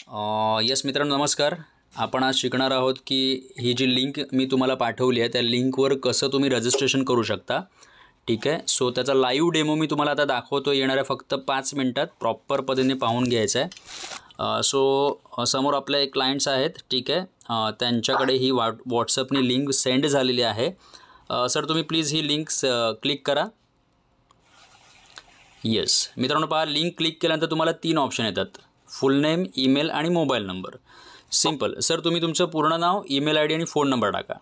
Yes मित्रांनो नमस्कार. आपण आज शिकणार आहोत की ही जी लिंक मी तुम्हाला पाठवली आहे त्या लिंकवर कसं तुम्ही रजिस्ट्रेशन करू शकता. ठीक आहे. सो त्याचा लाईव्ह डेमो मी तुम्हाला आता दाखवतो. येणाऱ्या फक्त 5 मिनिटात प्रॉपर पद्धतीने पाहून घ्यायचं आहे. सो समोर आपले एक क्लायंट्स आहेत. ठीक आहे. त्यांच्याकडे ही व्हॉट्सअपनी लिंक सेंड झालेली आहे. सर तुम्ही प्लीज ही लिंक क्लिक करा. येस मित्रांनो पहा, लिंक क्लिक केल्यानंतर तुम्हाला 3 ऑप्शन येतात. फुल नेम, ईमेल आणि मोबाईल नंबर. सिंपल. सर तुम्ही तुमचं पूर्ण नाव, ईमेल आयडी आणि फोन नंबर टाका.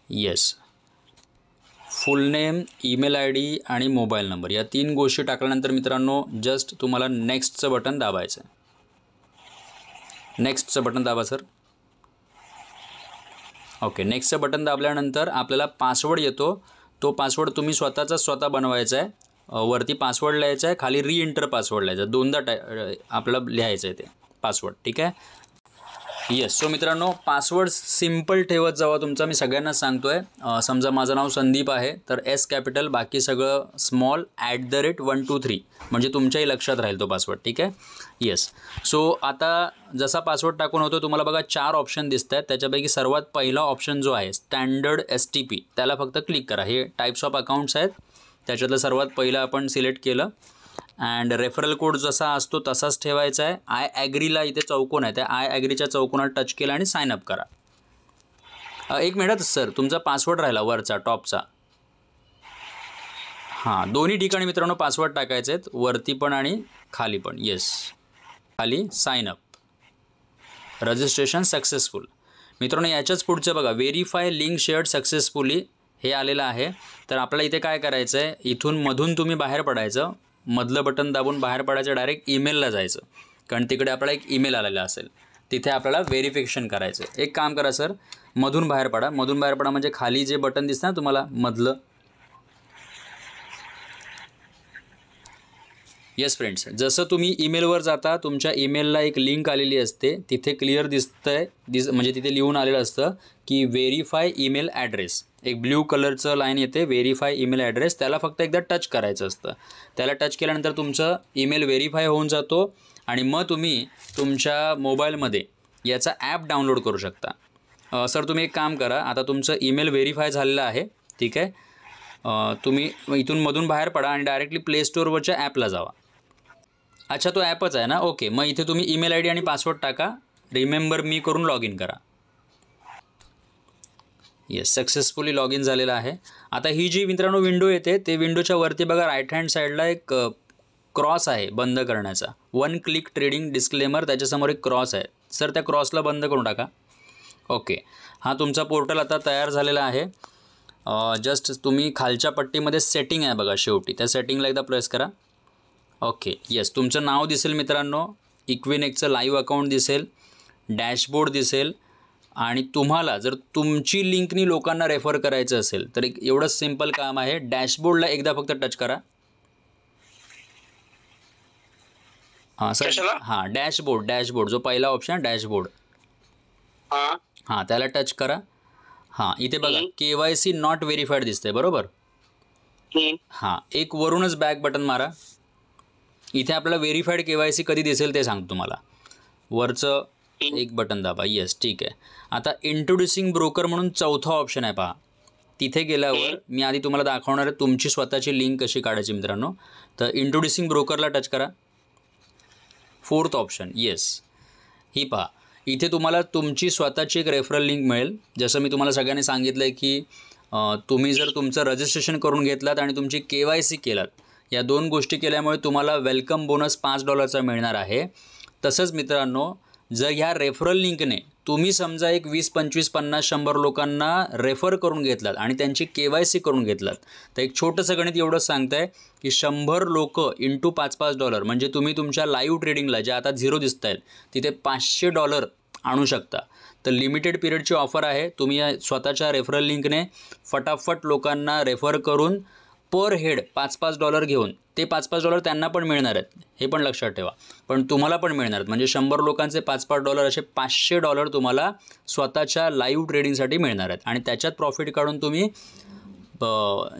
येस, फुल नेम, ईमेल आयडी आणि मोबाईल नंबर या 3 गोष्टी टाकल्यानंतर मित्रांनो जस्ट तुम्हाला नेक्स्टचं बटन दाबायचं आहे. नेक्स्टचं बटन दाबा सर. ओके, नेक्स्टचं बटन दाबल्यानंतर आपल्याला पासवर्ड येतो. तो पासवर्ड तुम्ही स्वतः बनवायचा आहे. वरती पासवर्ड लिहायचा आहे, खाली रीएंटर पासवर्ड लिहायचा आहे. दोनदा आपल्याला लिहायचं आहे ते पासवर्ड. ठीक आहे. येस. सो मित्रांनो पासवर्ड सिंपल ठेवत जावा तुमचा. मी सगळ्यांना सांगतो आहे. समजा माझं नाव संदीप आहे तर एस कॅपिटल, बाकी सगळं स्मॉल, @123 म्हणजे तुमच्याही लक्षात राहील तो पासवर्ड. ठीक आहे. येस. सो आता जसा पासवर्ड टाकून होतो तुम्हाला बघा 4 ऑप्शन दिसत आहेत. त्याच्यापैकी सर्वात पहिला ऑप्शन जो आहे स्टँडर्ड STP त्याला फक्त क्लिक करा. हे टाईप्स ऑफ अकाउंट्स आहेत, त्याच्यातलं सर्वात पहिलं आपण सिलेक्ट केलं. अँड रेफरल कोड जसा असतो तसाच ठेवायचा आहे. आय ॲग्रीला इथे चौकोन आहे, त्या आय ॲग्रीच्या चौकोनात टच केला आणि साइन अप करा. 1 मिनिट सर, तुमचा पासवर्ड राहिला वरचा टॉपचा. हां, दोन्ही ठिकाणी मित्रांनो पासवर्ड टाकायचे आहेत, वरती पण आणि खाली पण. येस, खाली साइन अप, रजिस्ट्रेशन सक्सेसफुल. मित्रांनो याच्याच पुढचं बघा, व्हेरीफाय लिंक शेअर्ड सक्सेसफुली हे आलेलं आहे. तर आपल्याला इथे काय करायचं आहे, इथून मधून तुम्ही बाहेर पडायचं. मधलं बटन दाबून बाहेर पडायचं, डायरेक्ट ईमेलला जायचं, कारण तिकडे आपल्याला एक ईमेल आलेला असेल. तिथे आपल्याला व्हेरिफिकेशन करायचं आहे. एक काम करा सर, मधून बाहेर पडा. मधून बाहेर पडा म्हणजे खाली जे बटन दिसतं ना तुम्हाला मधलं. येस फ्रेंड्स, जसं तुम्ही ईमेलवर जाता तुमच्या ईमेलला एक लिंक आलेली असते. तिथे क्लिअर दिसतंय म्हणजे तिथे लिहून आलेलं असतं की व्हेरीफाय ईमेल ॲड्रेस. एक ब्ल्यू कलरचं लाईन येते, व्हेरीफाय ईमेल ॲड्रेस. त्याला फक्त एकदा टच करायचं असतं. त्याला टच केल्यानंतर तुमचं ईमेल व्हेरीफाय होऊन जातो आणि मग तुम्ही तुमच्या मोबाईलमध्ये याचा ॲप डाउनलोड करू शकता. सर तुम्ही एक काम करा, आता तुमचं ईमेल व्हेरीफाय झालेलं आहे. ठीक आहे. तुम्ही इथून मधून बाहेर पडा आणि डायरेक्टली प्ले स्टोअरवरच्या ॲपला जावा. अच्छा, तो ॲपच आहे ना. ओके, मग इथे तुम्ही ईमेल आयडी आणि पासवर्ड टाका. रिमेंबर मी करून लॉग इन करा. येस, सक्सेसफुली लॉग इन झालेला आहे. आता ही जी मित्रांनो विंडो येते ते विंडोच्या वरती बघा राईट हँड साईडला एक क्रॉस आहे बंद करण्याचा. 1 क्लिक ट्रेडिंग डिस्क्लेमर, त्याच्यासमोर एक क्रॉस आहे. सर त्या क्रॉसला बंद करून टाका. ओके, हा तुमचा पोर्टल आता तयार झालेला आहे. जस्ट तुम्ही खालच्या पट्टीमध्ये सेटिंग आहे बघा शेवटी, त्या सेटिंगला एकदा प्रेस करा. ओके. येस, तुमचं नाव दिसेल मित्रांनो, इक्विनेक्सचं लाईव्ह अकाउंट दिसेल, डॅशबोर्ड दिसेल. आणि तुम्हाला जर तुमची लिंकनी लोकांना रेफर करायचं असेल तर एक एवढंच सिंपल काम आहे. डॅशबोर्डला एकदा फक्त टच करा. हां सर, हां डॅशबोर्ड जो पहिला ऑप्शन डॅशबोर्ड, हां त्याला टच करा. हां इथे बघा KYC नॉट व्हेरीफाईड दिसतंय बरोबर. हां, एक वरूनच बॅक बटन मारा. इथे आपल्याला व्हेरीफाईड KYC कधी दिसेल ते सांगतो तुम्हाला. वरचं एक बटन दाबा. येस, ठीक आहे. आता इंट्रोड्युसिंग ब्रोकर म्हणून चौथा ऑप्शन आहे पहा. तिथे गेल्यावर मी आधी तुम्हाला दाखवणार आहे तुमची स्वतःची लिंक कशी काढायची मित्रांनो. तर इंट्रोड्युसिंग ब्रोकरला टच करा. 4th option. येस, ही पहा, इथे तुम्हाला तुमची स्वतःची एक रेफरल लिंक मिळेल. जसं मी तुम्हाला सगळ्यांनी सांगितलं आहे की तुम्ही जर तुमचं रजिस्ट्रेशन करून घेतलात आणि तुमची KYC केलात, या 2 गोष्टी केल्यामुळे तुम्हाला वेलकम बोनस $5 मिळणार आहे. तसंच मित्रांनो जर ह्या रेफरल लिंकने तुम्ही समजा एक 20, 25, 50, 100 लोकांना रेफर करून घेतलात आणि त्यांची KYC करून घेतलात, तर एक छोटंसं गणित एवढंच सांगतं आहे की 100 लोक × $5 म्हणजे तुम्ही तुमच्या लाईव्ह ट्रेडिंगला जे आता 0 दिसत आहेत तिथे $500 आणू शकता. तर लिमिटेड पिरियडची ऑफर आहे. तुम्ही स्वतःच्या रेफरल लिंकने फटाफट लोकांना रेफर करून पर हेड $5 घेऊन ते $5 त्यांना पण मिळणार आहेत, हे पण लक्षात ठेवा. पण तुम्हाला पण मिळणार आहेत. म्हणजे 100 लोकांचे $5 असे $500 तुम्हाला स्वतःच्या लाईव्ह ट्रेडिंगसाठी मिळणार आहेत. आणि त्याच्यात प्रॉफिट काढून तुम्ही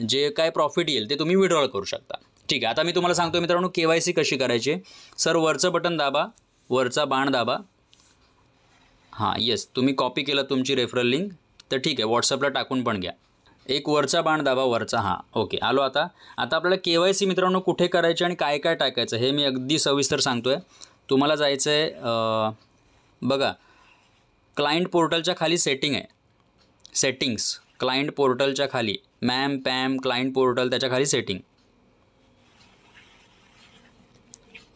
जे काय प्रॉफिट येईल ते तुम्ही विड्रॉल करू शकता. ठीक आहे. आता मी तुम्हाला सांगतो मित्रांनो KYC कशी करायची. सर वरचं बटन दाबा, वरचा बाण दाबा. हां येस, तुम्ही कॉपी केलं तुमची रेफरल लिंक तर ठीक आहे, व्हॉट्सअपला टाकून पण घ्या. एक वरचा बाण दाबा, वरचा. हां ओके, आलो. आता आपल्याला KYC मित्रांनो कुठे करायचे आणि काय काय टाकायचं हे मी अगदी सविस्तर सांगतो आहे. तुम्हाला जायचं आहे बघा, क्लायंट पोर्टलच्या खाली सेटिंग आहे, सेटिंग्स. क्लायंट पोर्टलच्या खाली मॅम पॅम क्लायंट पोर्टल, त्याच्या खाली सेटिंग.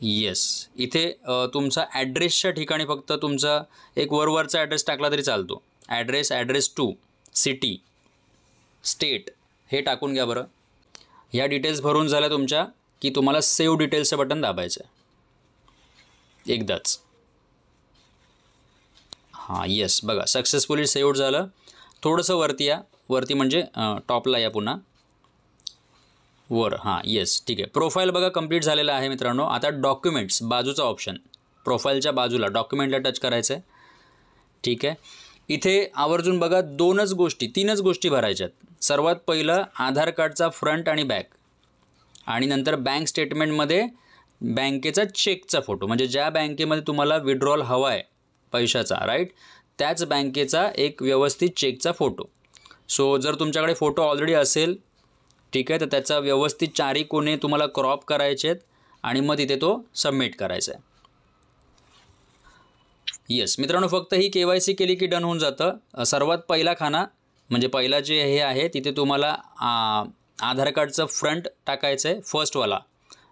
येस, इथे तुमचा ॲड्रेसच्या ठिकाणी फक्त तुमचा एक वरचा ॲड्रेस टाकला तरी चालतो. ॲड्रेस टू सिटी स्टेट हे टाकून घ्या बरं. ह्या डिटेल्स भरून झाल्या तुमच्या की तुम्हाला सेव्ह डिटेल्सचं बटन दाबायचं आहे एकदाच. हां येस, बघा सक्सेसफुली सेव्ड झालं. थोडंसं वरती या, वरती म्हणजे टॉपला या, पुन्हा वर. हां येस ठीक आहे. प्रोफाईल बघा कंप्लीट झालेलं आहे मित्रांनो. आता डॉक्युमेंट्स बाजूचा ऑप्शन, प्रोफाईलच्या बाजूला डॉक्युमेंटला टच करायचं आहे. ठीक आहे. इथे आवर्जून बघा तीनच गोष्टी भरायच्यात. सर्वात पहिलं आधार कार्डचा फ्रंट आणि बॅक, आणि नंतर बँक स्टेटमेंटमध्ये बँकेचा चेकचा फोटो, म्हणजे ज्या बँकेमध्ये तुम्हाला विड्रॉल हवा आहे पैशाचा, राईट, त्याच बँकेचा एक व्यवस्थित चेकचा फोटो. सो जर तुमच्याकडे फोटो ऑलरेडी असेल, ठीक आहे, तर त्याचा व्यवस्थित चारी कोणे तुम्हाला क्रॉप करायचे आहेत आणि मग तिथे तो सबमिट करायचा आहे. येस मित्रांनो, फक्त ही KYC केली की डन होऊन जातं. सर्वात पहिला खाना म्हणजे पहिला जे हे आहे तिथे तुम्हाला आधार कार्डचं फ्रंट टाकायचं आहे, फर्स्टवाला.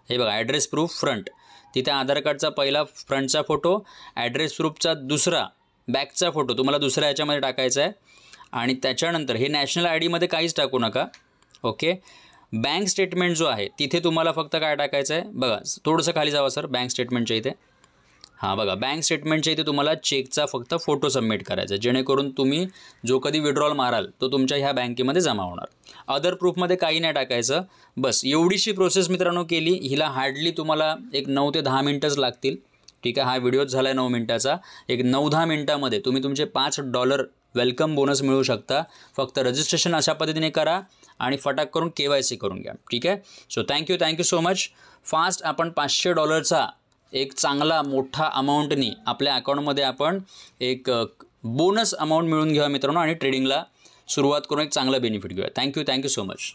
हे बघा ॲड्रेस प्रूफ फ्रंट, तिथे आधार कार्डचा पहिला फ्रंटचा फोटो, ॲड्रेस प्रूफचा दुसरा बॅकचा फोटो तुम्हाला दुसऱ्या ह्याच्यामध्ये टाकायचा आहे. आणि त्याच्यानंतर हे नॅशनल ID काहीच टाकू नका. ओके. बँक स्टेटमेंट जो आहे तिथे तुम्हाला फक्त काय टाकायचं आहे बघा, थोडंसं खाली जावा सर बँक स्टेटमेंटच्या इथे. हां बघा, बँक स्टेटमेंटच्या इथे तुम्हाला चेकचा फक्त फोटो सबमिट करायचा आहे, जेणेकरून तुम्ही जो कधी विड्रॉल माराल तो तुमच्या ह्या बँकेमध्ये जमा होणार. अदर प्रूफमध्ये काही नाही टाकायचं. बस एवढीशी प्रोसेस मित्रांनो केली. हिला हार्डली तुम्हाला एक 9 ते 10 मिनटंच लागतील. ठीक आहे. हा व्हिडिओच झाला आहे 9 मिनटाचा. एक 9-10 मिनटामध्ये तुम्ही तुमचे $5 वेलकम बोनस मिळवू शकता. फक्त रजिस्ट्रेशन अशा पद्धतीने करा आणि फटाक करून KYC करून घ्या. ठीक आहे. So thank you so much. Fast आपण $500चा एक चांगला मोठा अमाऊंटनी आपल्या अकाउंटमध्ये आपण एक बोनस अमाऊंट मिळवून घेऊया मित्रांनो, आणि ट्रेडिंगला सुरुवात करून एक चांगला बेनिफिट घेऊया. Thank you so much.